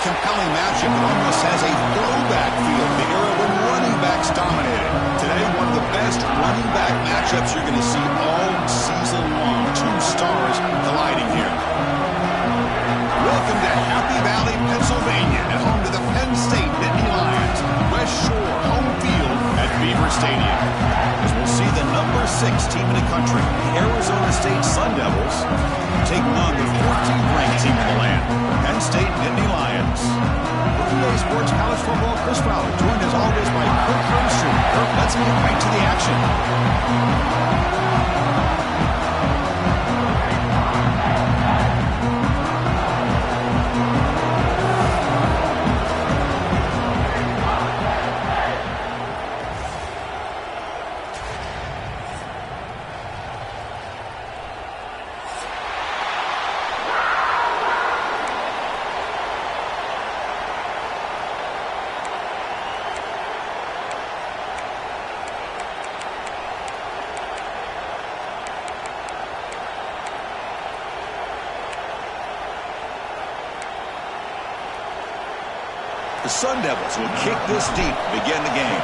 compelling matchup that almost has a throwback feel, the era when running backs dominated. Today, one of the best running back matchups you're going to see all season long. Two stars colliding here. Welcome to Happy Valley, Pennsylvania, and home to the Penn State Nittany Lions. West Shore home field at Beaver Stadium. As we'll see the number 6 team in the country, the Arizona State Sun Devils, taking on the 14th ranked team in the land, Penn State Nittany Lions. For EA Sports College Football, Chris Fowler, joined as always by Kirk Herbstreit. Kirk, let's get right to the action. The Sun Devils will kick this deep to begin the game.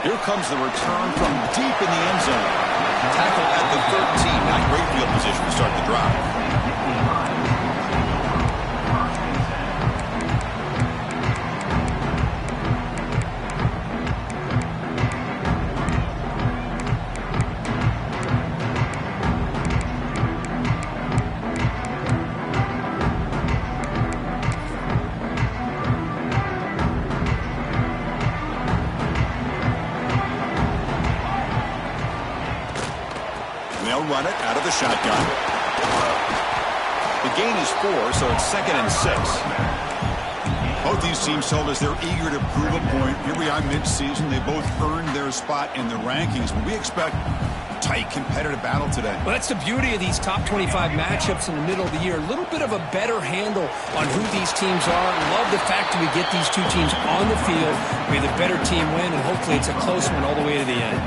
Here comes the return from deep in the end zone. Tackle at the 13. Not great field position to start the drive. They'll run it out of the shotgun. The gain is 4, so it's 2nd and 6. Both these teams told us they're eager to prove a point. Here we are mid-season. They both earned their spot in the rankings, but we expect a tight, competitive battle today. Well, that's the beauty of these top 25 matchups in the middle of the year. A little bit of a better handle on who these teams are. Love the fact that we get these two teams on the field. May the better team win, and hopefully it's a close one all the way to the end.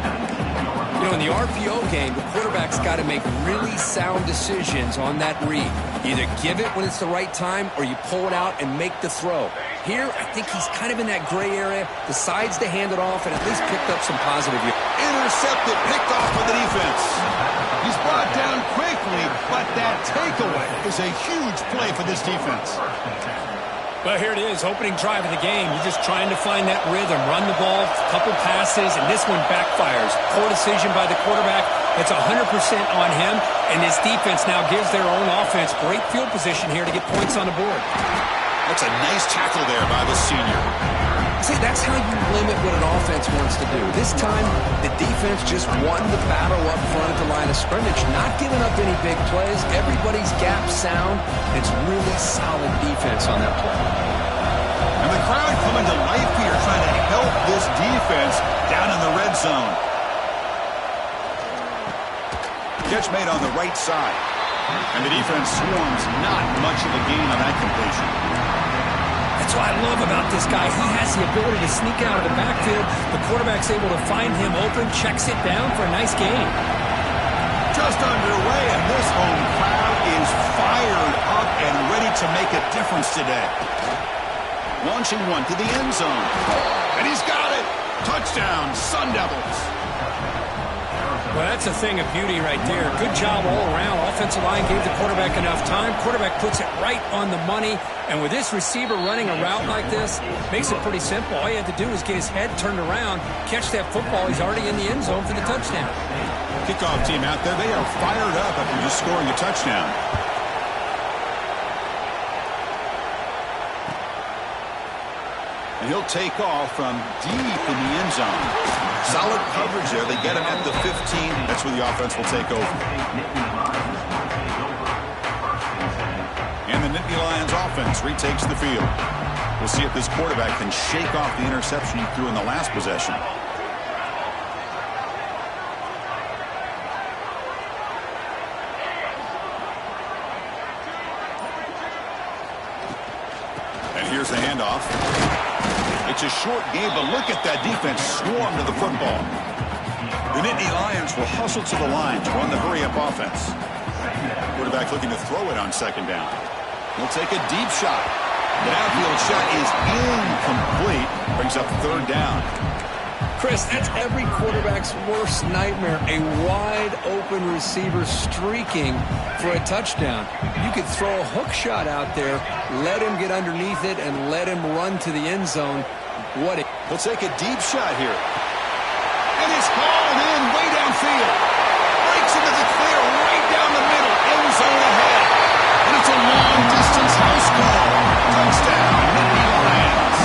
You know, in the RPO game, the quarterback's got to make really sound decisions on that read. Either give it when it's the right time or you pull it out and make the throw. Here, I think he's kind of in that gray area, decides to hand it off and at least picked up some positive. Intercepted, picked off for the defense. He's brought down quickly, but that takeaway is a huge play for this defense. Well, here it is, opening drive of the game. You're just trying to find that rhythm, run the ball, couple passes, and this one backfires. Poor decision by the quarterback. It's 100% on him, and this defense now gives their own offense great field position here to get points on the board. That's a nice tackle there by the senior. See, that's how you limit what an offense wants to do. This time, the defense just won the battle up front at the line of scrimmage, not giving up any big plays. Everybody's gap sound. It's really solid defense on that play. And the crowd coming to life here, trying to help this defense down in the red zone. Catch made on the right side. And the defense swarms, not much of a gain on that completion. That's what I love about this guy. He has the ability to sneak out of the backfield. The quarterback's able to find him open, checks it down for a nice gain. Just underway, and this home crowd is fired up and ready to make a difference today. Launching one to the end zone. And he's got it. Touchdown, Sun Devils. Well, that's a thing of beauty right there. Good job all around. Offensive line gave the quarterback enough time. Quarterback puts it right on the money. And with this receiver running a route like this, makes it pretty simple. All you have to do is get his head turned around, catch that football. He's already in the end zone for the touchdown. Kickoff team out there, they are fired up after just scoring a touchdown. And he'll take off from deep in the end zone. Solid coverage there. They get him at the 15. That's where the offense will take over. And the Nittany Lions offense retakes the field. We'll see if this quarterback can shake off the interception he threw in the last possession. And here's the handoff. It's a short game, but look at that defense swarm to the football. The Nittany Lions will hustle to the line to run the hurry-up offense. Quarterback looking to throw it on second down. He'll take a deep shot. The downfield shot is incomplete. Brings up third down. Chris, that's every quarterback's worst nightmare. A wide-open receiver streaking for a touchdown. You could throw a hook shot out there, let him get underneath it, and let him run to the end zone. He'll take a deep shot here. And it's hauled in way downfield. Breaks into the clear right down the middle. End zone ahead. And it's a long-distance house call. Touchdown, Nittany Lions.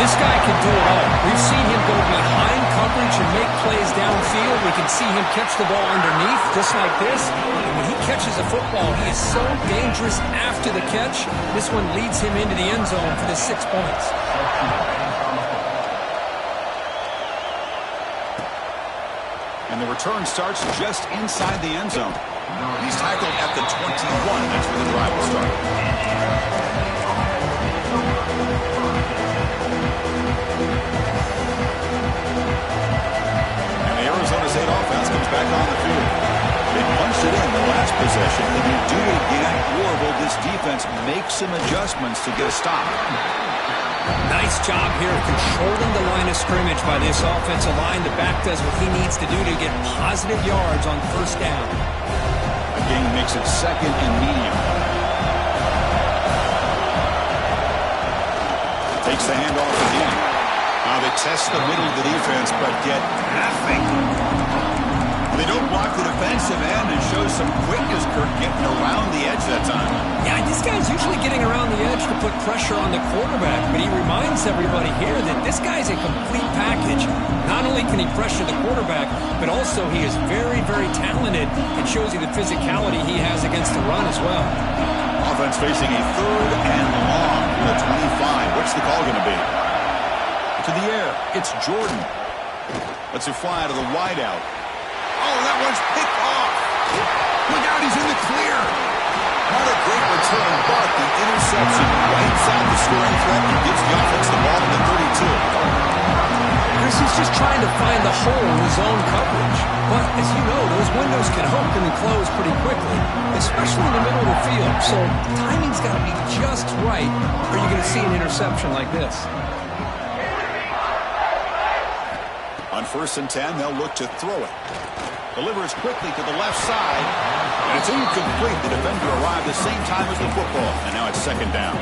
This guy can do it all. We've seen him go behind coverage and make plays downfield. We can see him catch the ball underneath, just like this. And when he catches a football, he is so dangerous after the catch. This one leads him into the end zone for the 6 points. And the return starts just inside the end zone. He's tackled at the 21. That's where the drive will start. And the Arizona State offense comes back on the field. They punched it in the last possession. If you do it again, or will this defense make some adjustments to get a stop? Nice job here controlling the line of scrimmage by this offensive line. The back does what he needs to do to get positive yards on first down. A gain makes it second and medium. Takes the handoff again. Now they test the middle of the defense, but get nothing. They don't block the defensive end and show some quickness, Kirk, getting around the edge that time. Yeah, this guy's usually getting around the edge to put pressure on the quarterback, but he reminds everybody here that this guy's a complete package. Not only can he pressure the quarterback, but also he is very, very talented and shows you the physicality he has against the run as well. Offense facing a third and long from the 25. What's the call going to be? To the air. It's Jordan. Lets it fly out of the wideout. Oh, that one's picked off. Look out, he's in the clear. Not a great return, but the interception wipes out the scoring threat and gives the offense the ball in the 32. Chris, he's just trying to find the hole in his own coverage. But, as you know, those windows can open and close pretty quickly, especially in the middle of the field. So, timing's got to be just right, or you're going to see an interception like this. On 1st and 10, they'll look to throw it. Delivers quickly to the left side. And it's incomplete. The defender arrived the same time as the football. And now it's second down.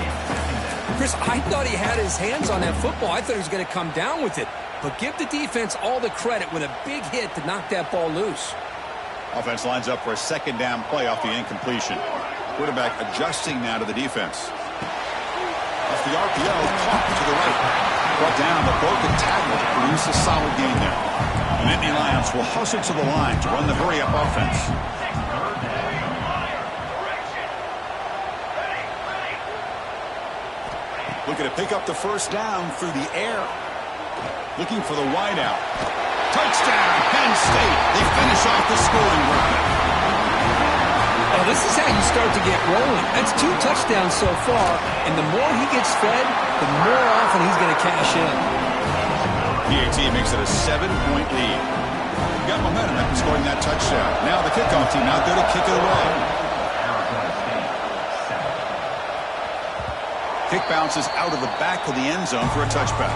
Chris, I thought he had his hands on that football. I thought he was going to come down with it. But give the defense all the credit with a big hit to knock that ball loose. Offense lines up for a second down play off the incompletion. Quarterback adjusting now to the defense. Off the RPO, caught to the right. Brought down, but broke the tackle to produce a solid gain there. The Nittany Lions will hustle to the line to run the hurry-up offense. Looking to pick up the first down through the air. Looking for the wideout. Touchdown, Penn State. They finish off the scoring drive. Oh, this is how you start to get rolling. That's 2 touchdowns so far, and the more he gets fed, the more often he's going to cash in. PAT makes it a 7-point lead. Got momentum after scoring that touchdown. Now the kickoff team out there to kick it away. Kick bounces out of the back of the end zone for a touchback.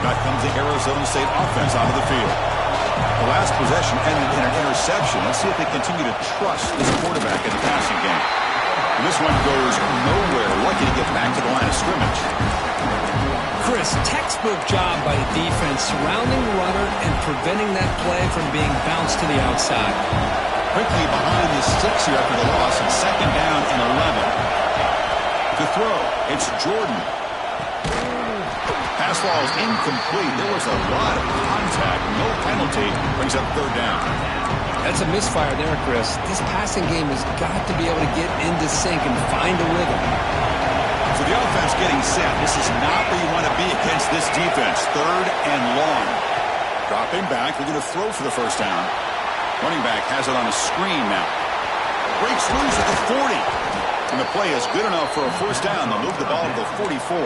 Back comes the Arizona State offense onto the field. The last possession ended in an interception. Let's see if they continue to trust this quarterback in the passing game. And this one goes nowhere. Lucky to get back to the line of scrimmage. Chris, textbook job by the defense, surrounding the runner and preventing that play from being bounced to the outside. Quickly behind the sticks here after the loss, and second down and 11. To throw, it's Jordan. Pass ball is incomplete. There was a lot of contact. No penalty. Brings up third down. That's a misfire there, Chris. This passing game has got to be able to get into sync and find a rhythm. So the offense getting set. This is not where you want to be against this defense. Third and long. Dropping back. They're going to throw for the first down. Running back has it on a screen now. Breaks loose at the 40. And the play is good enough for a first down. They'll move the ball to the 44.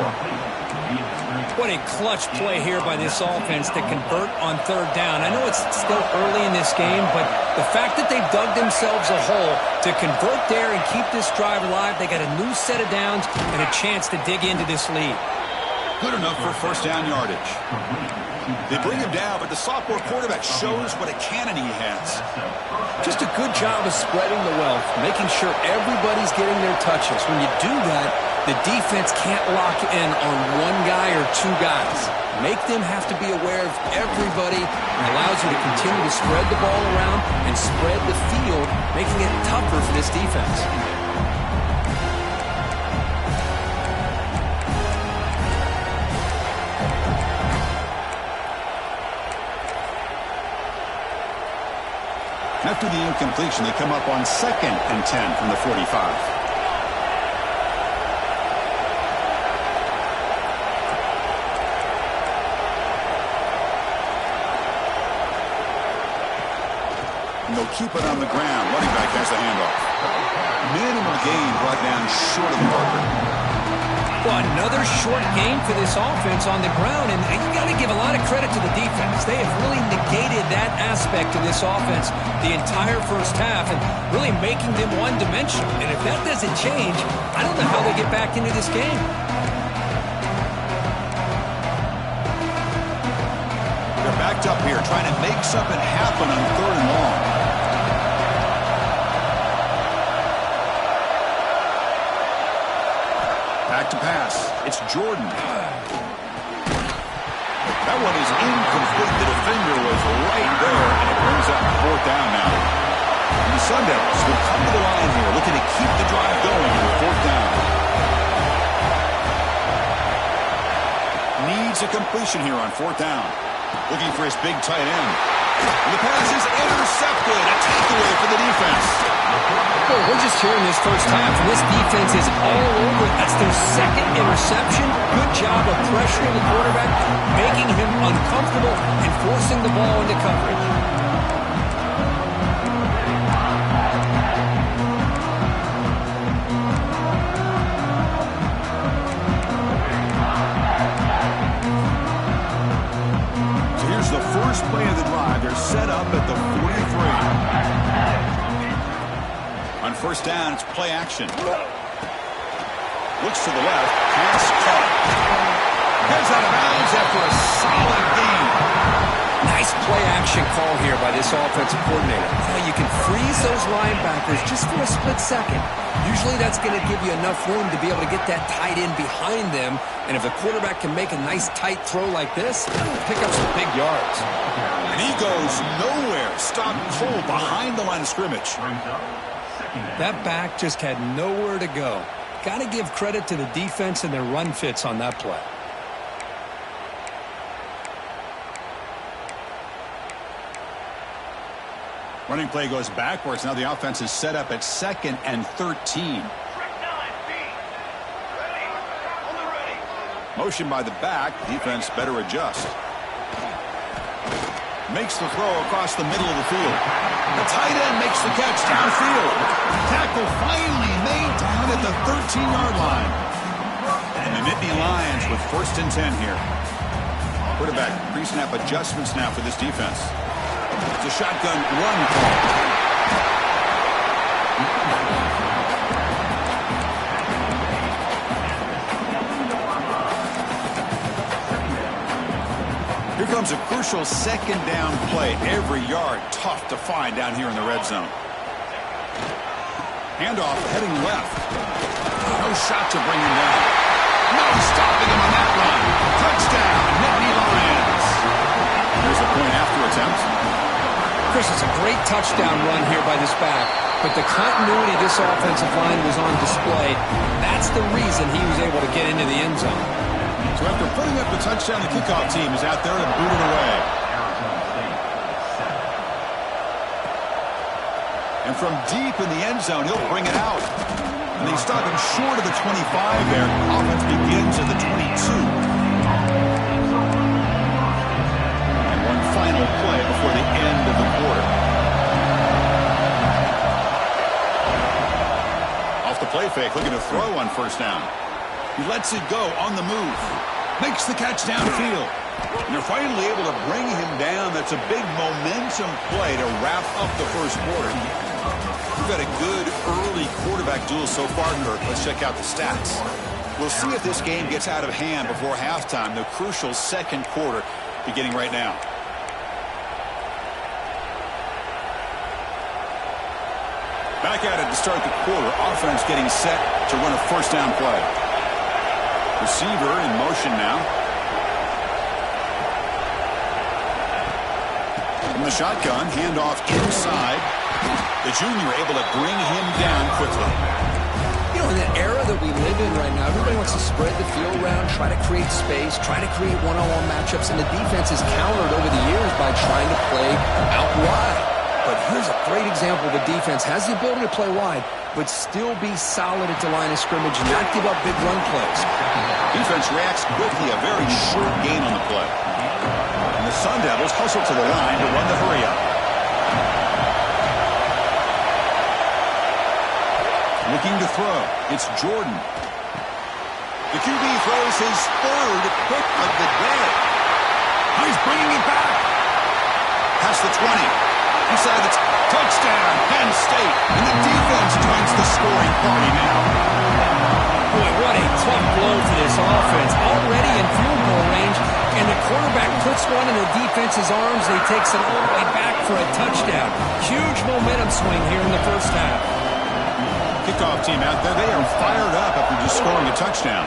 What a clutch play here by this offense to convert on third down. I know it's still early in this game, but the fact that they've dug themselves a hole to convert there and keep this drive alive, they got a new set of downs and a chance to dig into this lead. Good enough for first down yardage. They bring him down, but the sophomore quarterback shows what a cannon he has. Just a good job of spreading the wealth, making sure everybody's getting their touches. When you do that, the defense can't lock in on one guy or two guys. Make them have to be aware of everybody, and allows you to continue to spread the ball around and spread the field, making it tougher for this defense. After the incompletion, they come up on 2nd and 10 from the 45. And they'll keep it on the ground. Running back has the handoff. Minimal gain brought down short of the marker. Well, another short game for this offense on the ground, and you got to give a lot of credit to the defense. They have really negated that aspect of this offense the entire first half and really making them one-dimensional. And if that doesn't change, I don't know how they get back into this game. They're backed up here, trying to make something happen on 3rd and long. Back to pass. It's Jordan. That one is incomplete. The defender was right there, and it brings up 4th down now. And the Sun Devils will come to the line here, looking to keep the drive going on 4th down. Needs a completion here on 4th down. Looking for his big tight end. And the pass is intercepted. A takeaway for the defense. Well, we're just here in this first half, and this defense is all over. That's their 2nd interception. Good job of pressuring the quarterback, making him uncomfortable, and forcing the ball into coverage. So here's the first play of the drive. They're set up at the 43. On 1st down, it's play action. Looks to the left. Pass caught. Heads out of bounds after a solid gain. Nice play action call here by this offensive coordinator. You can freeze those linebackers just for a split second. Usually that's going to give you enough room to be able to get that tight end behind them. And if the quarterback can make a nice tight throw like this, pick up some big yards. And he goes nowhere. Stopped cold behind the line of scrimmage. That back just had nowhere to go. Got to give credit to the defense and their run fits on that play. Running play goes backwards. Now the offense is set up at 2nd and 13. Motion by the back. Defense better adjust. Makes the throw across the middle of the field. The tight end makes the catch downfield. Tackle finally made down at the 13-yard line. And the Nittany Lions with 1st and 10 here. Quarterback pre-snap adjustments now for this defense. It's a shotgun run call. Here comes a crucial 2nd down play. Every yard tough to find down here in the red zone. Handoff heading left. No shot to bring him down. No stopping him on that run. Touchdown, Nittany Lions. Here's a point after attempt. Chris, it's a great touchdown run here by this back, but the continuity of this offensive line was on display. That's the reason he was able to get into the end zone. So after putting up the touchdown, the kickoff team is out there to boot it away. And from deep in the end zone, he'll bring it out. And they stop him short of the 25 there. Offense begins at the 22. Final play before the end of the quarter. Off the play play fake, looking to throw on first down. He lets it go on the move. Makes the catch downfield. And they're finally able to bring him down. That's a big momentum play to wrap up the first quarter. We've got a good early quarterback duel so far, Kirk. Let's check out the stats. We'll see if this game gets out of hand before halftime. The crucial second quarter beginning right now. Back at it to start the quarter. Offense getting set to run a first down play. Receiver in motion now. From the shotgun, handoff inside. The junior able to bring him down quickly. You know, in the era that we live in right now, everybody wants to spread the field around, try to create space, try to create one-on-one matchups, and the defense is countered over the years by trying to play out wide. But here's a great example. The defense has the ability to play wide, but still be solid at the line of scrimmage, not give up big run plays. Defense reacts quickly, a very short gain on the play. And the Sun Devils hustle to the line to run the hurry-up. Looking to throw. It's Jordan. The QB throws his third pick of the day. He's bringing it back. Past the 20. Inside the touchdown, Penn State. And the defense joins the scoring party now. Boy, what a tough blow to this offense. Already in field goal range, and the quarterback puts one in the defense's arms, and he takes it all the way back for a touchdown. Huge momentum swing here in the first half. Kickoff team out there, they are fired up after just scoring a touchdown.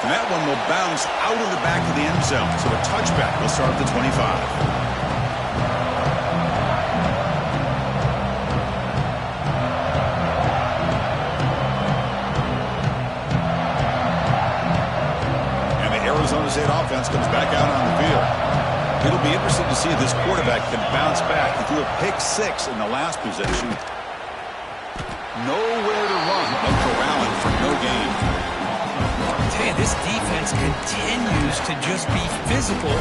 And that one will bounce out of the back of the end zone, so a touchback will start at the 25. Arizona State offense comes back out on the field. It'll be interesting to see if this quarterback can bounce back. He threw a pick-6 in the last possession. Nowhere to run but corralling for no gain. I tell you, this defense continues to just be physical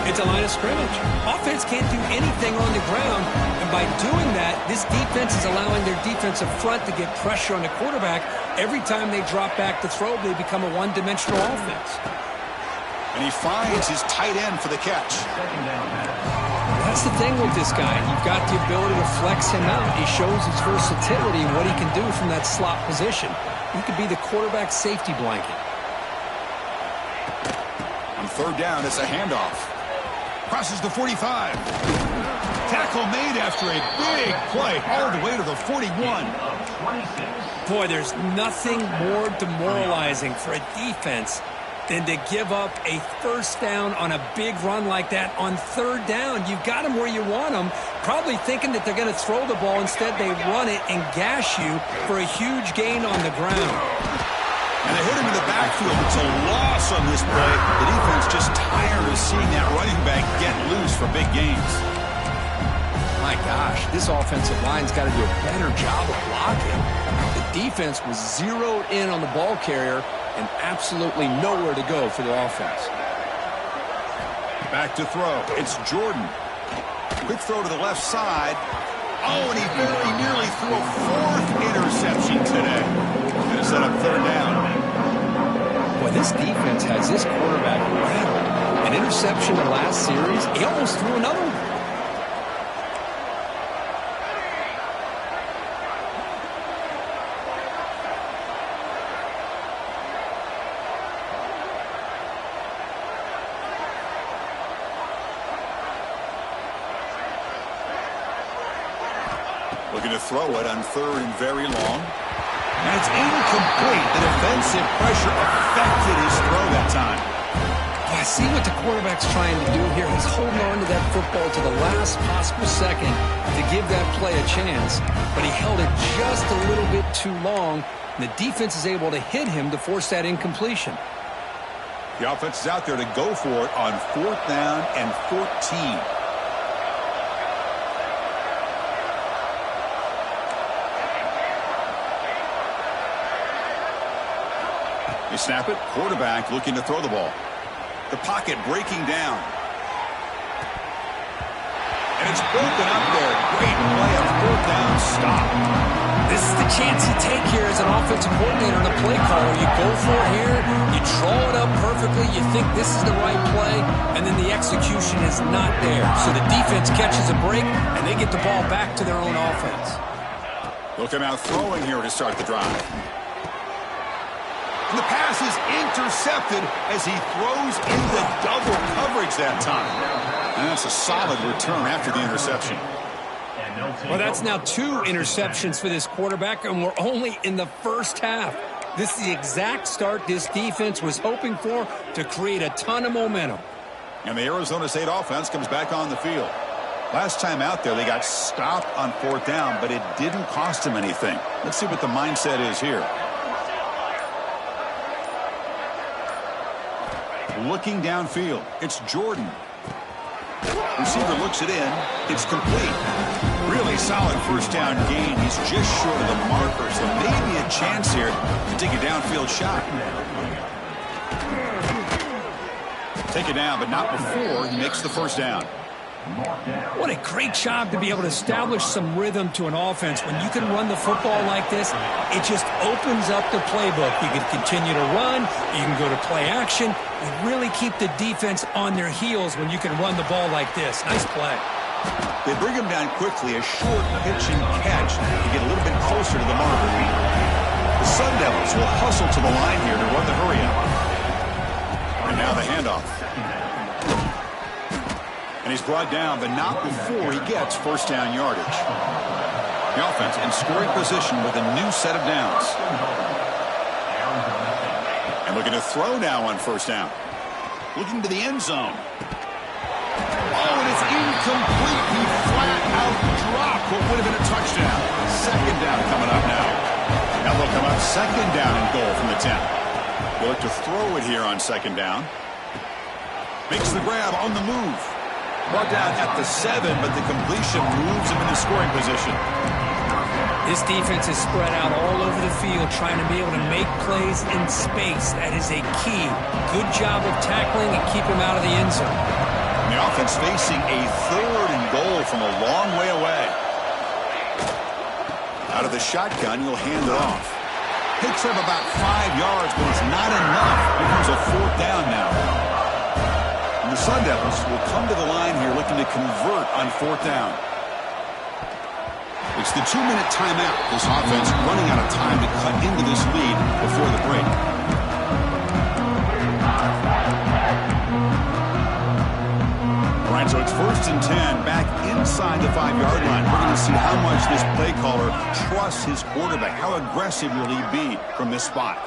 at the line of scrimmage. Offense can't do anything on the ground, and by doing that, this defense is allowing their defensive front to get pressure on the quarterback. Every time they drop back to throw, they become a one-dimensional offense. And he finds his tight end for the catch. That's the thing with this guy. You've got the ability to flex him out. He shows his versatility and what he can do from that slot position. He could be the quarterback safety blanket. On third down, it's a handoff. Crosses the 45. Tackle made after a big play all the way to the 41. Boy, there's nothing more demoralizing for a defense than to give up a first down on a big run like that on third down. You've got them where you want them, probably thinking that they're going to throw the ball. Instead, they run it and gash you for a huge gain on the ground. And they hit him in the backfield. It's a loss on this play. The defense just tired of seeing that running back get loose for big gains. My gosh, this offensive line's got to do a better job of blocking. The defense was zeroed in on the ball carrier and absolutely nowhere to go for the offense. Back to throw. It's Jordan. Quick throw to the left side. Oh, and he very nearly threw a fourth interception today. Going to set up third down. Boy, this defense has this quarterback rattled. An interception the last series. He almost threw another one. Looking to throw it on third and very long. And it's incomplete. The defensive pressure affected his throw that time. I see what the quarterback's trying to do here. He's holding on to that football to the last possible second to give that play a chance. But he held it just a little bit too long. And the defense is able to hit him to force that incompletion. The offense is out there to go for it on fourth down and 14. They snap it. Quarterback looking to throw the ball. The pocket breaking down. And it's broken up there. Great play on fourth down. stop. This is the chance you take here as an offensive coordinator and a play caller. You go for it here, you draw it up perfectly, you think this is the right play, and then the execution is not there. So the defense catches a break, and they get the ball back to their own offense. Looking out throwing here to start the drive. And the pass is intercepted as he throws into double coverage that time. And that's a solid return after the interception. Well, that's now 2 interceptions for this quarterback, and we're only in the first half. This is the exact start this defense was hoping for to create a ton of momentum. And the Arizona State offense comes back on the field. Last time out there, they got stopped on 4th down, but it didn't cost them anything. Let's see what the mindset is here. Looking downfield, it's Jordan. Receiver looks it in. It's complete. Really solid first down gain. He's just short of the marker, so maybe a chance here to take a downfield shot. Take it down, but not before he makes the first down. What a great job to be able to establish some rhythm to an offense. When you can run the football like this, it just opens up the playbook. You can continue to run. You can go to play action. You really keep the defense on their heels when you can run the ball like this. Nice play. They bring him down quickly, a short pitch and catch to get a little bit closer to the marker. The Sun Devils will hustle to the line here to run the hurry-up. And now the handoff. And he's brought down, but not before he gets first down yardage. The offense in scoring position with a new set of downs. And looking to throw now on first down. Looking to the end zone. Oh, and it's incomplete. He flat out dropped what would have been a touchdown. Second down coming up now. Now they'll come up second down and goal from the 10. They look to throw it here on second down. Makes the grab on the move. Brought down at the 7, but the completion moves him into scoring position. This defense is spread out all over the field, trying to be able to make plays in space. That is a key. Good job of tackling and keep him out of the end zone. And the offense facing a 3rd and goal from a long way away. Out of the shotgun, he'll hand it off. Picks up about 5 yards, but it's not enough. Becomes a 4th down now. The Sun Devils will come to the line here looking to convert on 4th down. It's the 2-minute timeout. This offense running out of time to cut into this lead before the break. All right, so it's 1st and 10 back inside the 5-yard line. We're going to see how much this play caller trusts his quarterback. How aggressive will he be from this spot?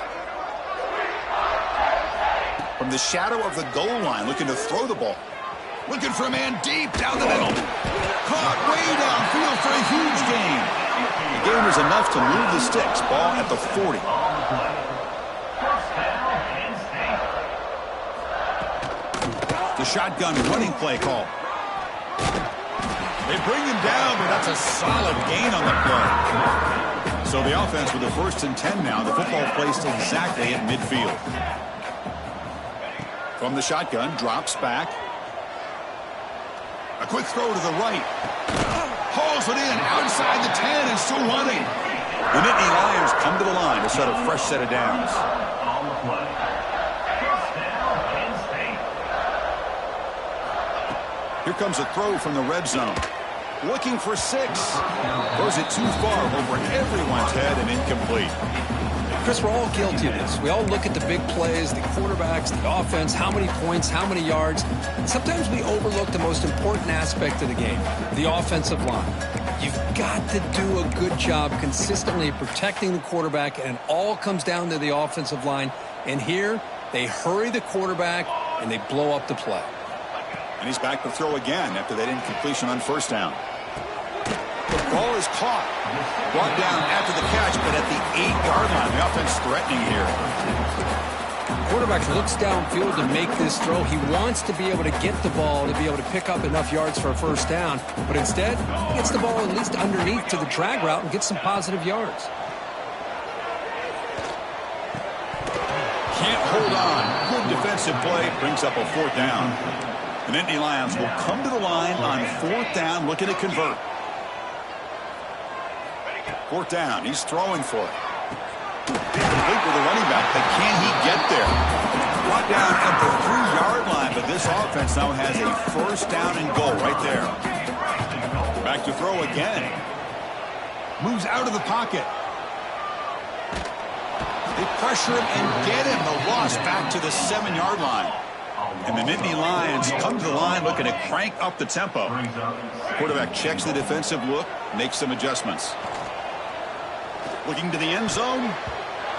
From the shadow of the goal line, looking to throw the ball. Looking for a man deep down the middle. Caught way downfield for a huge gain. The gain was enough to move the sticks. Ball at the 40. The shotgun running play call. They bring him down, but that's a solid gain on the play. So the offense with the 1st and 10 now. The football placed exactly at midfield. From the shotgun, drops back. A quick throw to the right. Hauls it in outside the 10 and still running. The Nittany Lions come to the line to set a fresh set of downs. Here comes a throw from the red zone. Looking for 6. Throws it too far over everyone's head and incomplete. Chris, we're all guilty of this. We all look at the big plays, the quarterbacks, the offense, how many points, how many yards. And sometimes we overlook the most important aspect of the game, the offensive line. You've got to do a good job consistently protecting the quarterback, and it all comes down to the offensive line. And here, they hurry the quarterback, and they blow up the play. And he's back to throw again after that incompletion on first down. The ball is caught. Brought down after the catch, but at the 8-yard line. The offense threatening here. Quarterback looks downfield to make this throw. He wants to be able to get the ball to be able to pick up enough yards for a first down. But instead, he gets the ball at least underneath to the drag route and gets some positive yards. Can't hold on. Good defensive play. Brings up a 4th down. The Nittany Lions will come to the line on 4th down looking to convert. Fourth down. He's throwing for it. Complete with the running back, but can he get there? Brought down at the 3-yard line, but this offense now has a first down and goal right there. Back to throw again. Moves out of the pocket. They pressure him and get him. The loss back to the 7-yard line. And the Nittany Lions come to the line looking to crank up the tempo. Quarterback checks the defensive look, makes some adjustments. Looking to the end zone.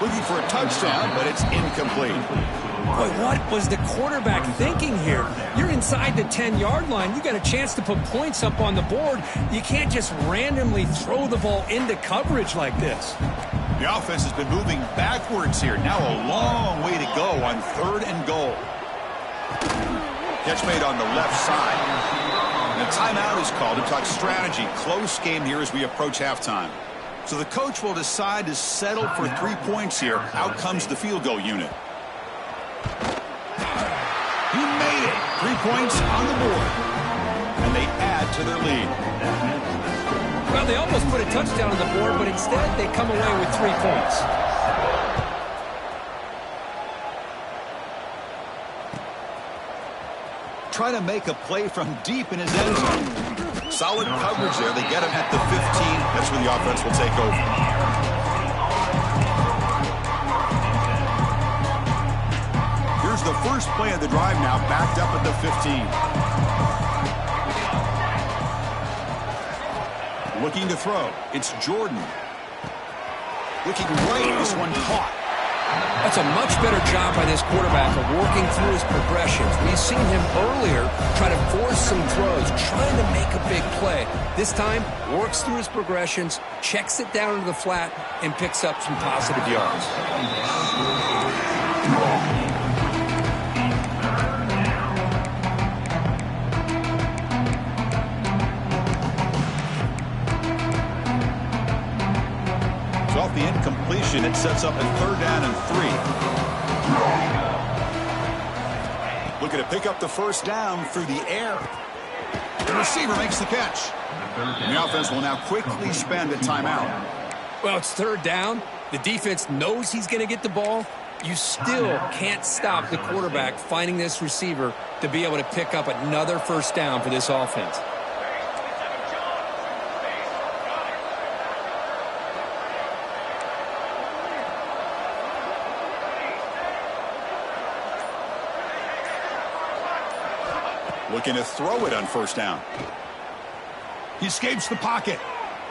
Looking for a touchdown, but it's incomplete. Boy, what was the quarterback thinking here? You're inside the 10-yard line. You got a chance to put points up on the board. You can't just randomly throw the ball into coverage like this. The offense has been moving backwards here. Now a long way to go on 3rd and goal. Catch made on the left side. And a timeout is called to talk strategy. Close game here as we approach halftime. So the coach will decide to settle for 3 points here. Out comes the field goal unit. He made it. 3 points on the board. And they add to their lead. Well, they almost put a touchdown on the board, but instead they come away with 3 points. Trying to make a play from deep in his end zone. Solid coverage there. They get him at the 15. That's where the offense will take over. Here's the first play of the drive now, backed up at the 15. Looking to throw. It's Jordan. Looking right. This one caught. That's a much better job by this quarterback of working through his progressions. We've seen him earlier try to force some throws, trying to make a big play. This time, works through his progressions, checks it down to the flat, and picks up some positive yards. Off the incompletion, it sets up a 3rd down and 3. Looking to pick up the first down through the air. The receiver makes the catch. And the offense will now quickly spend a timeout. Well, it's 3rd down. The defense knows he's going to get the ball. You still can't stop the quarterback finding this receiver to be able to pick up another first down for this offense. Looking to throw it on first down. He escapes the pocket.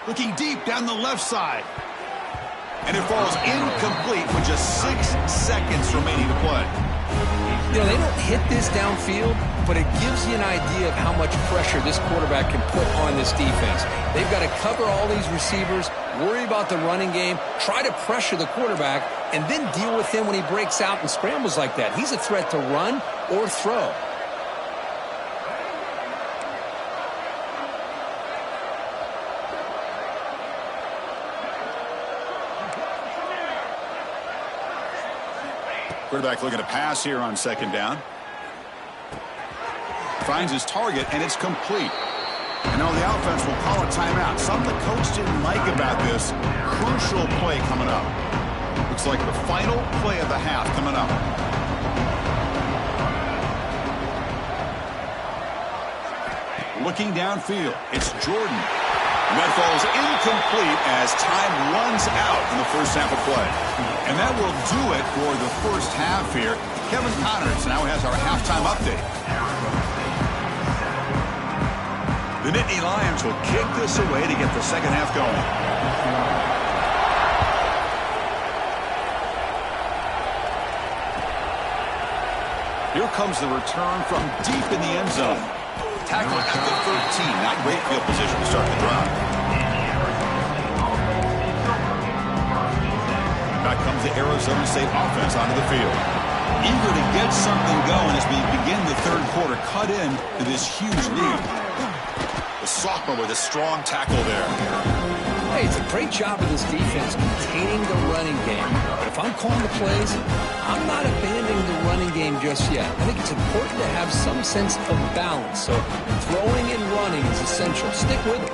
Looking deep down the left side. And it falls incomplete with just 6 seconds remaining to play. You know, they don't hit this downfield, but it gives you an idea of how much pressure this quarterback can put on this defense. They've got to cover all these receivers, worry about the running game, try to pressure the quarterback, and then deal with him when he breaks out and scrambles like that. He's a threat to run or throw. Quarterback looking to pass here on 2nd down. Finds his target, and it's complete. And now the offense will call a timeout. Something the coach didn't like about this. Crucial play coming up. Looks like the final play of the half coming up. Looking downfield, it's Jordan. And that falls incomplete as time runs out in the first half of play. And that will do it for the first half here. Kevin Connors now has our halftime update. The Nittany Lions will kick this away to get the second half going. Here comes the return from deep in the end zone. Tackle at the 13. Not great field position to start the drive. Back comes the Arizona State offense onto the field. Eager to get something going as we begin the 3rd quarter. Cut in to this huge lead. The sophomore with a strong tackle there. Hey, it's a great job of this defense containing the running game. But if I'm calling the plays, I'm not abandoning the running game just yet. I think it's important to have some sense of balance. So throwing and running is essential. Stick with it.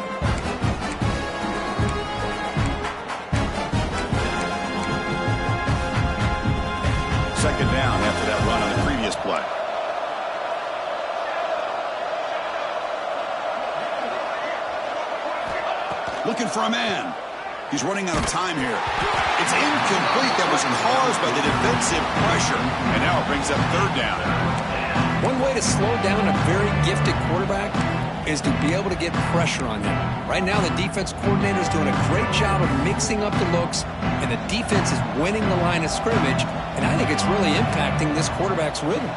Looking for a man. He's running out of time here. It's incomplete. That was caused by the defensive pressure. And now it brings up third down. One way to slow down a very gifted quarterback is to be able to get pressure on him. Right now, the defense coordinator is doing a great job of mixing up the looks, and the defense is winning the line of scrimmage, and I think it's really impacting this quarterback's rhythm.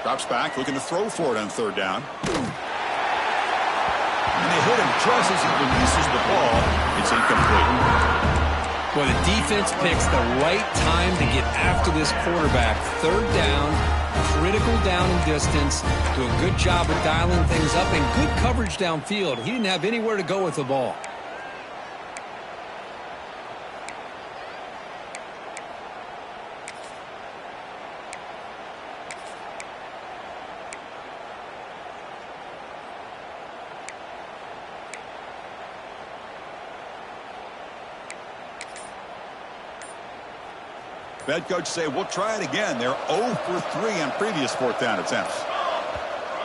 Drops back, looking to throw for it on third down. And they hit him just as he releases the ball. It's incomplete. Well, the defense picks the right time to get after this quarterback. Third down, critical down and distance. Do a good job of dialing things up and good coverage downfield. He didn't have anywhere to go with the ball. Head coach say, we'll try it again. They're 0 for 3 on previous fourth down attempts.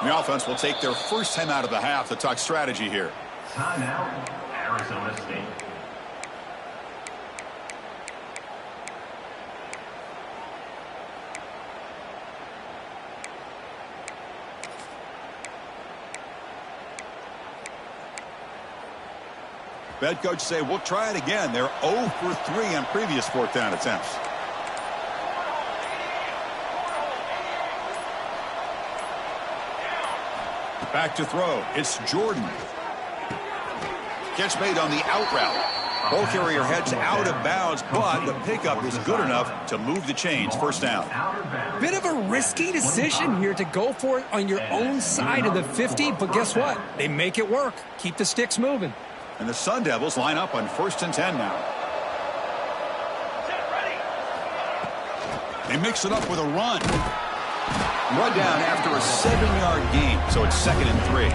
The offense will take their first time out of the half to talk strategy here. Timeout, Arizona State. Head coach say, we'll try it again. They're 0 for 3 on previous fourth down attempts. Back to throw. It's Jordan. Catch made on the out route. Ball carrier heads out of bounds, but the pickup is good enough to move the chains. First down. Bit of a risky decision here to go for it on your own side of the 50, but guess what? They make it work. Keep the sticks moving. And the Sun Devils line up on 1st and 10 now. They mix it up with a run. Run down after a 7-yard gain, so it's 2nd and 3.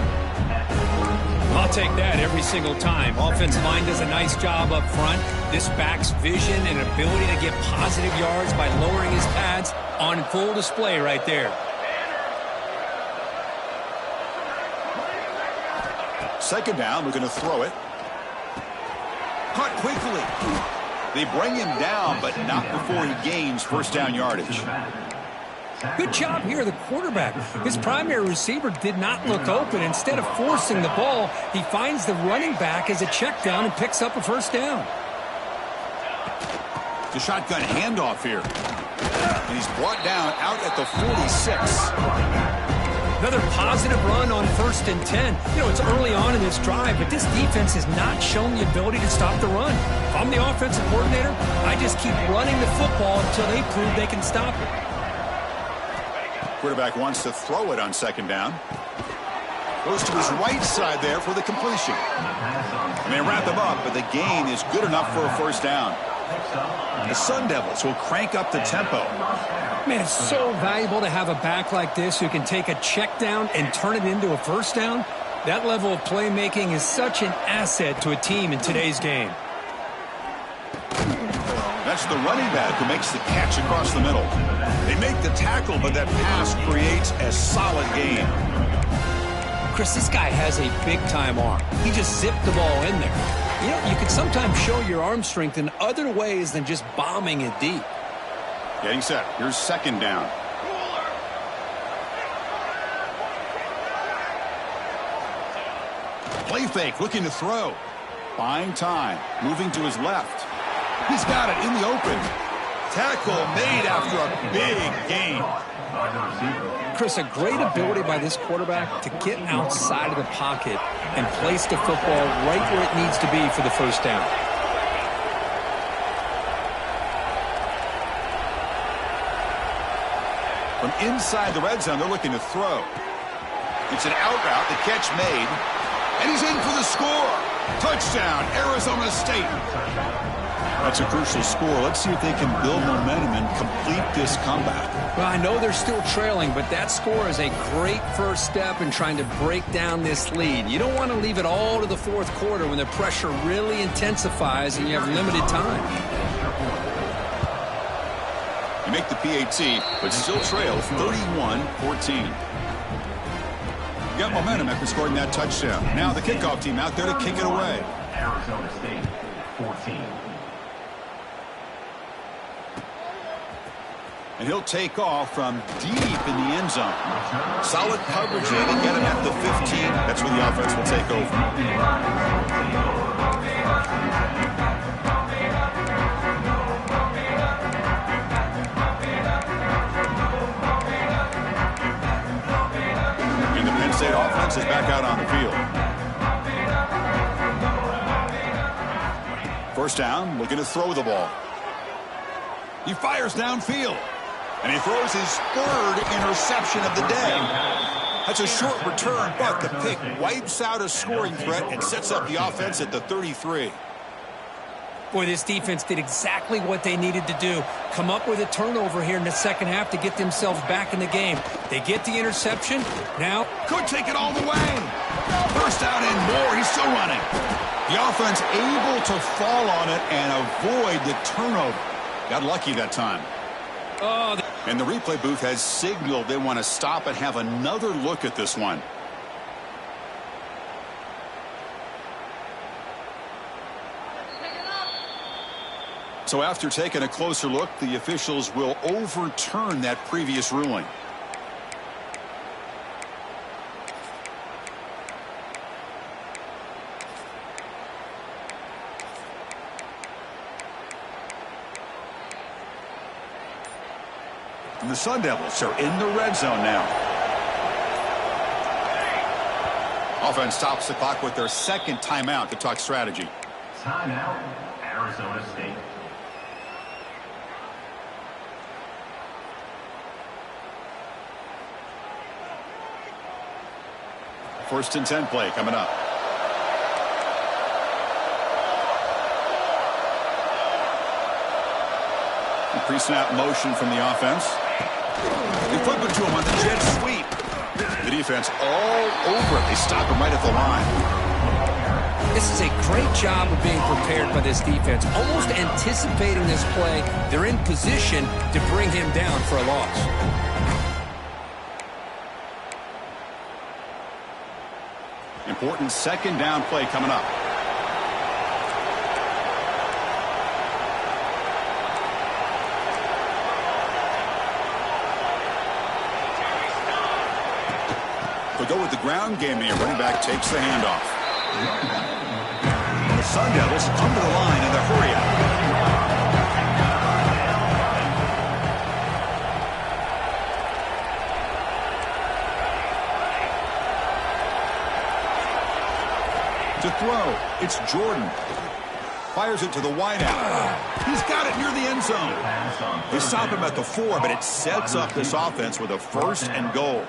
I'll take that every single time. Offensive line does a nice job up front. This back's vision and ability to get positive yards by lowering his pads on full display right there. Second down, looking to throw it. Caught quickly. They bring him down, but not before he gains first down yardage. Good job here, the quarterback. His primary receiver did not look open. Instead of forcing the ball, he finds the running back as a check down and picks up a first down. The shotgun handoff here. And he's brought down out at the 46. Another positive run on 1st and 10. You know, it's early on in this drive, but this defense has not shown the ability to stop the run. If I'm the offensive coordinator, I just keep running the football until they prove they can stop it. Quarterback wants to throw it on second down. Goes to his right side there for the completion. And they wrap him up, but the gain is good enough for a first down. The Sun Devils will crank up the tempo. Man, it's so valuable to have a back like this who can take a check down and turn it into a first down. That level of playmaking is such an asset to a team in today's game. That's the running back who makes the catch across the middle. They make the tackle, but that pass creates a solid gain. Chris, this guy has a big-time arm. He just zipped the ball in there. You know, you can sometimes show your arm strength in other ways than just bombing it deep. Getting set. Here's second down. Play fake, looking to throw. Buying time, moving to his left. He's got it in the open. Tackle made after a big gain. Chris, a great ability by this quarterback to get outside of the pocket and place the football right where it needs to be for the first down. From inside the red zone, they're looking to throw. It's an out route, the catch made, and he's in for the score. Touchdown, Arizona State. That's a crucial score. Let's see if they can build momentum and complete this comeback. Well, I know they're still trailing, but that score is a great first step in trying to break down this lead. You don't want to leave it all to the fourth quarter when the pressure really intensifies and you have limited time. You make the PAT, but still trail 31-14. Got momentum after scoring that touchdown. Now the kickoff team out there to kick it away. Arizona State, 14. And he'll take off from deep in the end zone. Solid coverage there to get him at the 15. That's where the offense will take over. And the Penn State offense is back out on the field. First down, looking to throw the ball. He fires downfield. And he throws his third interception of the day. That's a short return, but the pick wipes out a scoring threat and sets up the offense at the 33. Boy, this defense did exactly what they needed to do. Come up with a turnover here in the second half to get themselves back in the game. They get the interception. Now could take it all the way. First down and more. He's still running. The offense able to fall on it and avoid the turnover. Got lucky that time. Oh, and the replay booth has signaled they want to stop and have another look at this one. So after taking a closer look, the officials will overturn that previous ruling. And the Sun Devils are in the red zone now. Offense stops the clock with their second timeout to talk strategy. Timeout, Arizona State. First and 10 play coming up. Pre-snap motion from the offense. They flip it to him on the jet sweep. The defense all over it. They stop him right at the line. This is a great job of being prepared by this defense. Almost anticipating this play. They're in position to bring him down for a loss. Important second down play coming up. They'll go with the ground game here. Running back takes the handoff. The Sun Devils come to the line in the hurry up. To throw, it's Jordan. Fires it to the wideout. He's got it near the end zone. They stop him at the 4, but it sets up this offense with a first and goal.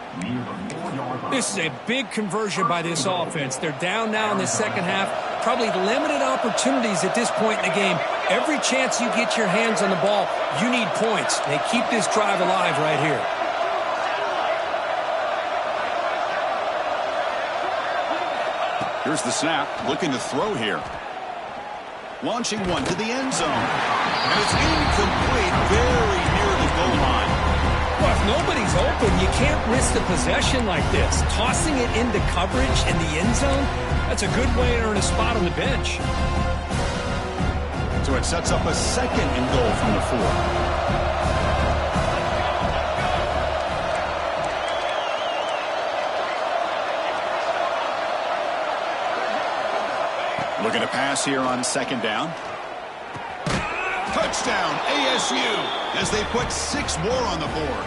This is a big conversion by this offense. They're down now in the second half. Probably limited opportunities at this point in the game. Every chance you get your hands on the ball, you need points. They keep this drive alive right here. Here's the snap, looking to throw here. Launching one to the end zone. And it's incomplete, very near the goal line. Well, if nobody's open, you can't risk the possession like this. Tossing it into coverage in the end zone, that's a good way to earn a spot on the bench. So it sets up a second and goal from the 4. Looking to pass here on second down. Touchdown, ASU, as they put 6 more on the board.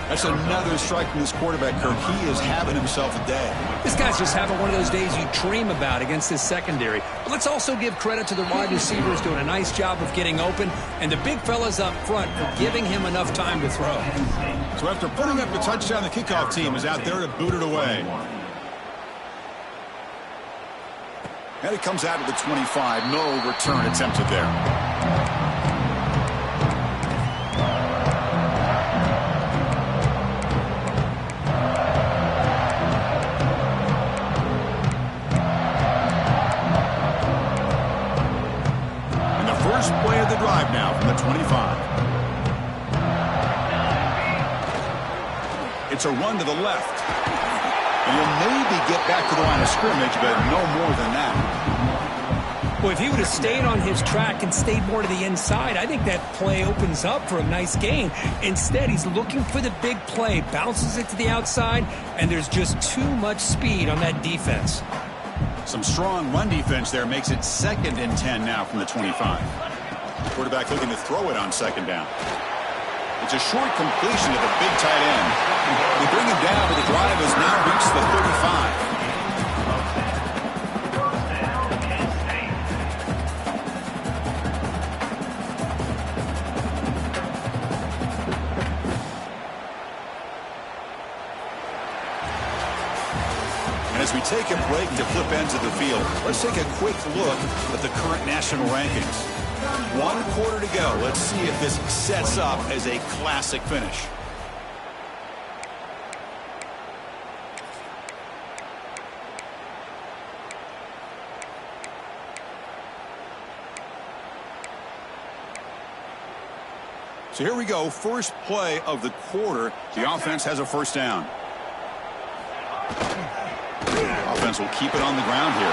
That's another strike from this quarterback, Kirk. He is having himself a day. This guy's just having one of those days you dream about against this secondary. But let's also give credit to the wide receivers doing a nice job of getting open, and the big fellas up front for giving him enough time to throw. So after putting up the touchdown, the kickoff team is out there to boot it away. And it comes out to the 25. No return attempted there. And the first play of the drive now from the 25. It's a run to the left. And he'll maybe get back to the line of scrimmage, but no more than that. Well, if he would have stayed on his track and stayed more to the inside, I think that play opens up for a nice gain. Instead, he's looking for the big play, bounces it to the outside, and there's just too much speed on that defense. Some strong run defense there makes it 2nd and 10 now from the 25. Quarterback looking to throw it on 2nd down. It's a short completion to the big tight end. They bring him down, but the drive has now reached the 35. As we take a break to flip ends of the field, let's take a quick look at the current national rankings. 1 quarter to go. Let's see if this sets up as a classic finish. So here we go. First play of the quarter. The offense has a first down. Offense will keep it on the ground here.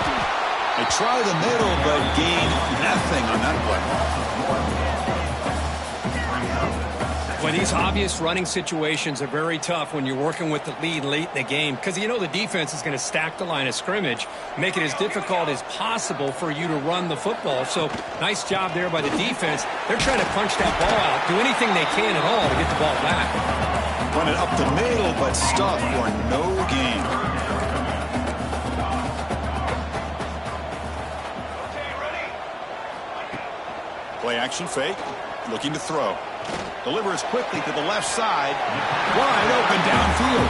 They try the middle, but gain nothing on that play. Well, these obvious running situations are very tough when you're working with the lead late in the game because you know the defense is going to stack the line of scrimmage, make it as difficult as possible for you to run the football. So nice job there by the defense. They're trying to punch that ball out, do anything they can at all to get the ball back. Run it up the middle, but stuff for no gain. Play action fake, looking to throw. Delivers quickly to the left side. Wide open downfield.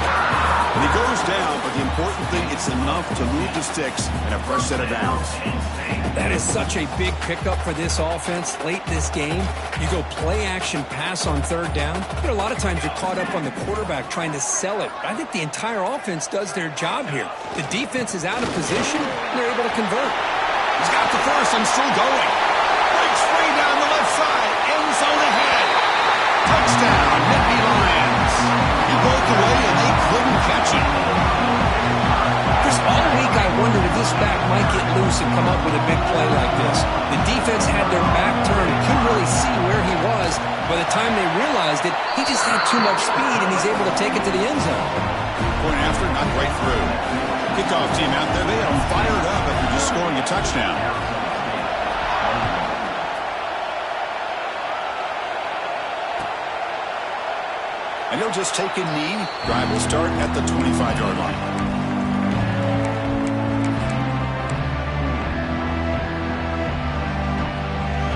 And he goes down, but the important thing, it's enough to move the sticks and a fresh set of downs. That is such a big pickup for this offense late in this game. You go play action pass on 3rd down. You know, a lot of times you're caught up on the quarterback trying to sell it. I think the entire offense does their job here. The defense is out of position, and they're able to convert. He's got the first and still going. Breaks free down the left side. End zone ahead. Touchdown, Nittany Lions. He broke away and they couldn't catch him. Chris, all week I wondered if this back might get loose and come up with a big play like this. The defense had their back turned, couldn't really see where he was. By the time they realized it, he just had too much speed and he's able to take it to the end zone. Point after, not right through. Kickoff team out there, they are fired up after just scoring a touchdown. And he'll just take a knee. Drive will start at the 25-yard line.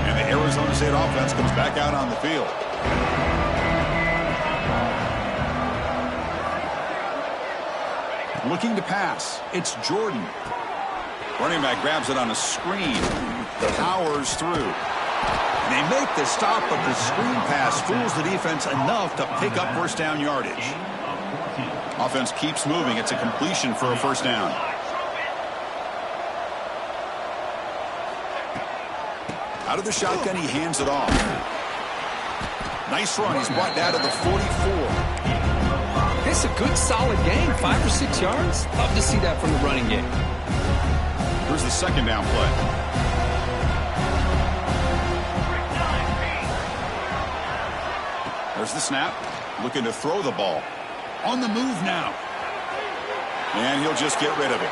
And the Arizona State offense comes back out on the field. Looking to pass. It's Jordan. Running back grabs it on a screen. Powers through. They make the stop, but the screen pass fools the defense enough to pick up first down yardage. Offense keeps moving. It's a completion for a first down. Out of the shotgun, he hands it off. Nice run. He's brought down to the 44. It's a good, solid game. 5 or 6 yards. Love to see that from the running game. Here's the second down play. There's the snap. Looking to throw the ball. On the move now. And he'll just get rid of it.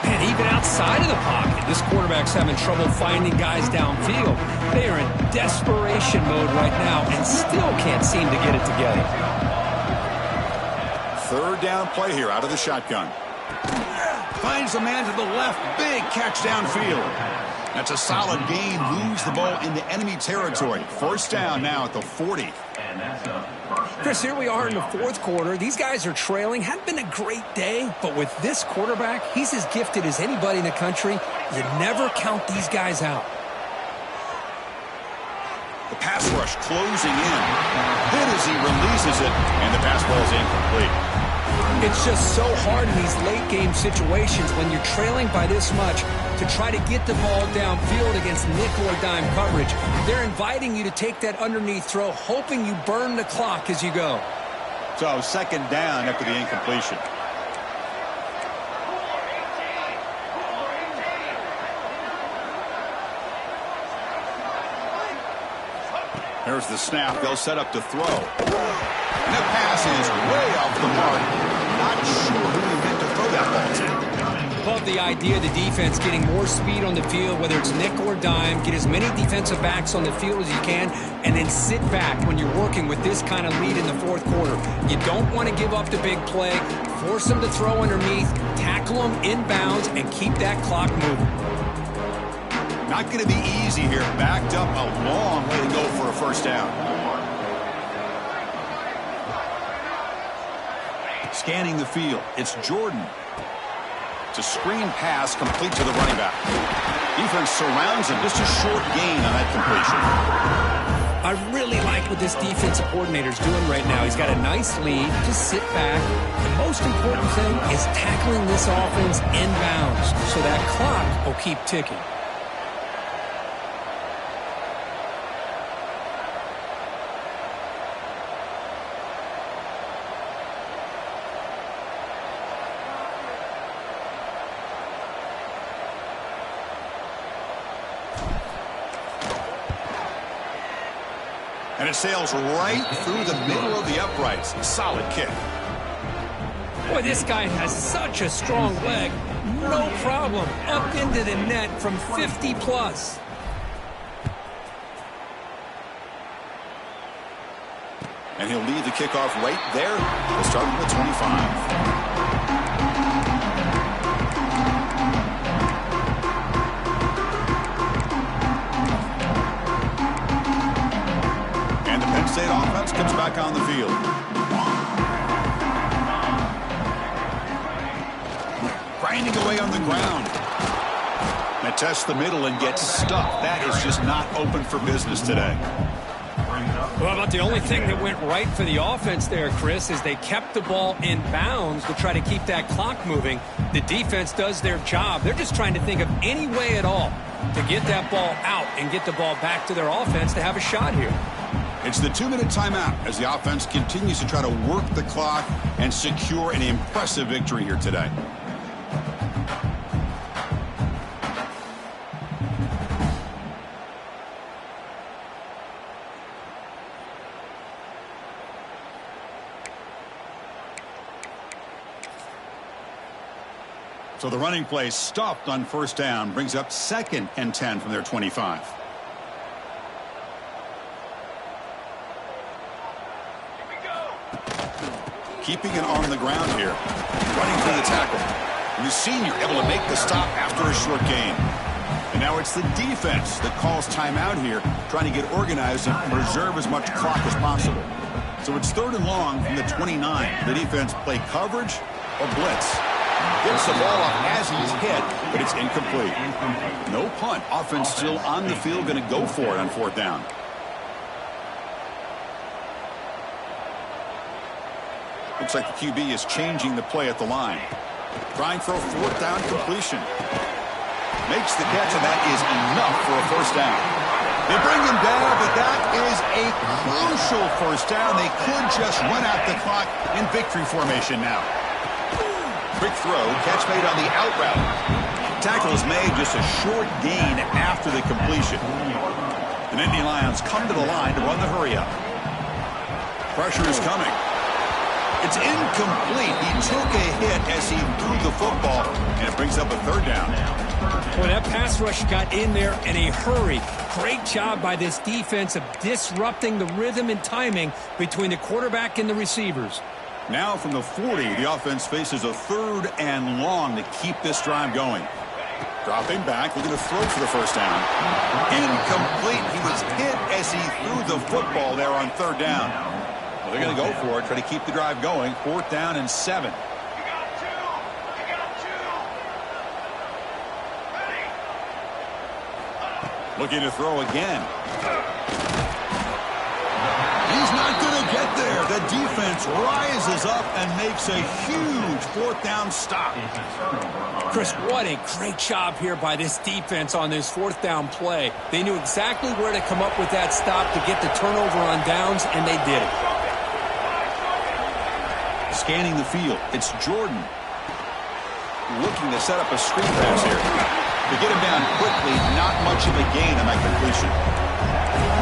And even outside of the pocket, this quarterback's having trouble finding guys downfield. They are in desperation mode right now and still can't seem to get it together. Third down play here out of the shotgun. Finds a man to the left. Big catch downfield. That's a solid gain. Moves the ball into enemy territory. First down now at the 40. Chris, here we are in the 4th quarter. These guys are trailing. Hadn't been a great day, but with this quarterback, he's as gifted as anybody in the country. You never count these guys out. The pass rush closing in. Hit as he releases it, and the pass ball is incomplete. It's just so hard in these late game situations when you're trailing by this much to try to get the ball downfield against nickel or dime coverage. They're inviting you to take that underneath throw, hoping you burn the clock as you go. So second down after the incompletion. There's the snap. They'll set up to throw. And that pass is way off the mark. Not sure who he meant to throw that ball to. Love the idea of the defense getting more speed on the field, whether it's nickel or dime. Get as many defensive backs on the field as you can, and then sit back when you're working with this kind of lead in the fourth quarter. You don't want to give up the big play. Force them to throw underneath, tackle them inbounds, and keep that clock moving. Not going to be easy here. Backed up a long way to go for a first down. Scanning the field. It's Jordan. It's a screen pass complete to the running back. Defense surrounds him. Just a short gain on that completion. I really like what this defensive coordinator is doing right now. He's got a nice lead. Just sit back. The most important thing is tackling this offense inbounds so that clock will keep ticking. And it sails right through the middle of the uprights. Solid kick. Boy, this guy has such a strong leg. No problem. Up into the net from 50 plus. And he'll lead the kickoff right there. We'll start with the 25. State offense comes back on the field. Grinding away on the ground. They test the middle and get stuck. That is just not open for business today. Well, about the only thing that went right for the offense there, Chris, is they kept the ball in bounds to try to keep that clock moving. The defense does their job. They're just trying to think of any way at all to get that ball out and get the ball back to their offense to have a shot here. It's the 2-minute timeout as the offense continues to try to work the clock and secure an impressive victory here today. So the running play stopped on first down, brings up 2nd and 10 from their 25. Keeping it on the ground here. Running through the tackle. And the senior able to make the stop after a short gain. And now it's the defense that calls timeout here, trying to get organized and preserve as much clock as possible. So it's 3rd and long from the 29. The defense play coverage or blitz. Gets the ball off as he's hit, but it's incomplete. No punt. Offense still on the field, going to go for it on 4th down. Looks like the QB is changing the play at the line. Trying for a 4th down completion. Makes the catch, and that is enough for a first down. They bring him down, but that is a crucial first down. They could just run out the clock in victory formation now. Quick throw, catch made on the out route. Tackle is made, just a short gain after the completion. The Nittany Lions come to the line to run the hurry up. Pressure is coming. It's incomplete. He took a hit as he threw the football, and it brings up a 3rd down. Well, that pass rush got in there in a hurry. Great job by this defense of disrupting the rhythm and timing between the quarterback and the receivers. Now from the 40, the offense faces a 3rd and long to keep this drive going. Dropping back, looking to throw for the first down. Incomplete. He was hit as he threw the football there on 3rd down. Well, they're going to go for it, try to keep the drive going. 4th down and 7. Looking to throw again. He's not going to get there. The defense rises up and makes a huge 4th down stop. Chris, what a great job here by this defense on this 4th down play. They knew exactly where to come up with that stop to get the turnover on downs, and they did it. Scanning the field, it's Jordan. Looking to set up a screen pass here. To get him down quickly, not much of a gain on that completion.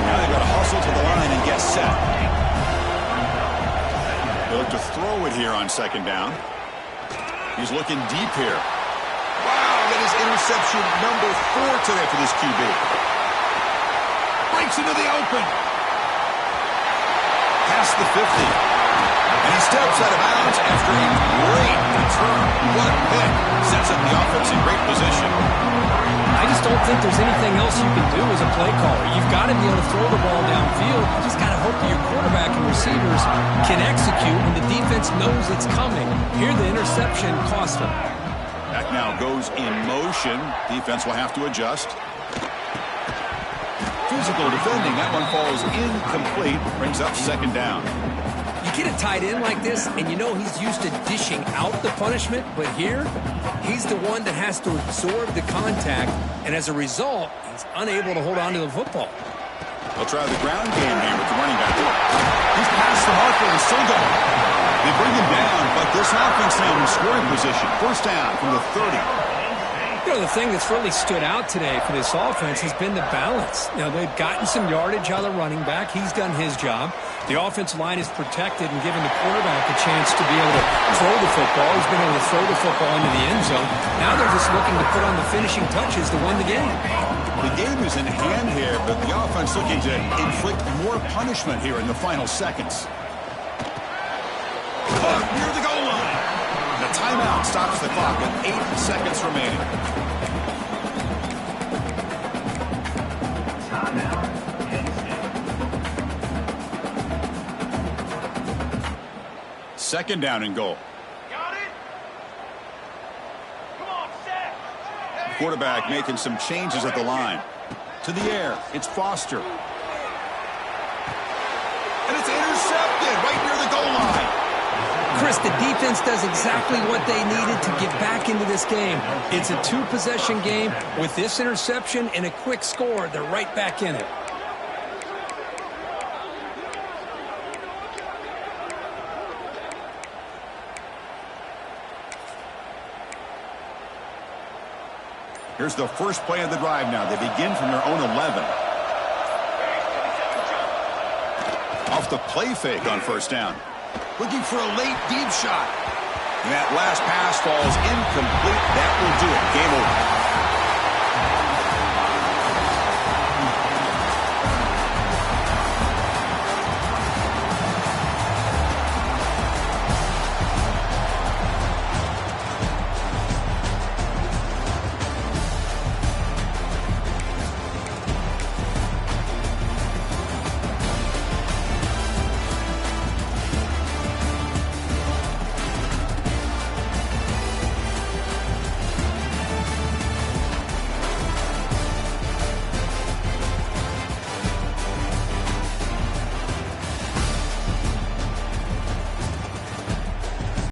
Now they've got to hustle to the line and get set. They look to throw it here on second down. He's looking deep here. Wow, that is interception number 4 today for this QB. Breaks into the open. Past the 50. And he steps out of bounds after a great return. What a pick. Sets up the offense in great position. I just don't think there's anything else you can do as a play caller. You've got to be able to throw the ball downfield. You just got to hope that your quarterback and receivers can execute when the defense knows it's coming. Here, the interception cost them. Back now goes in motion. Defense will have to adjust. Physical defending. That one falls incomplete. Brings up second down. You get a tight end like this, and you know he's used to dishing out the punishment, but here, he's the one that has to absorb the contact, and as a result, he's unable to hold on to the football. They'll try the ground game here with the running back. He's past the marker and still going. They bring him down, but this offense now in scoring position. First down from the 30. You know, the thing that's really stood out today for this offense has been the balance. You know, they've gotten some yardage out of the running back. He's done his job. The offensive line is protected and given the quarterback a chance to be able to throw the football. He's been able to throw the football into the end zone. Now they're just looking to put on the finishing touches to win the game. The game is in hand here, but the offense looking to inflict more punishment here in the final seconds. Near the goal line. The timeout stops the clock with 8 seconds remaining. Timeout. Penn State. Second down and goal. Got it? Come on, set. Quarterback making some changes at the line. To the air, it's Foster. And it's intercepted right near the goal line. Chris, the defense does exactly what they needed to get back into this game. It's a 2-possession game. With this interception and a quick score, they're right back in it. Here's the first play of the drive now. They begin from their own 11. Off the play fake on first down. Looking for a late deep shot. And that last pass falls incomplete. That will do it. Game over.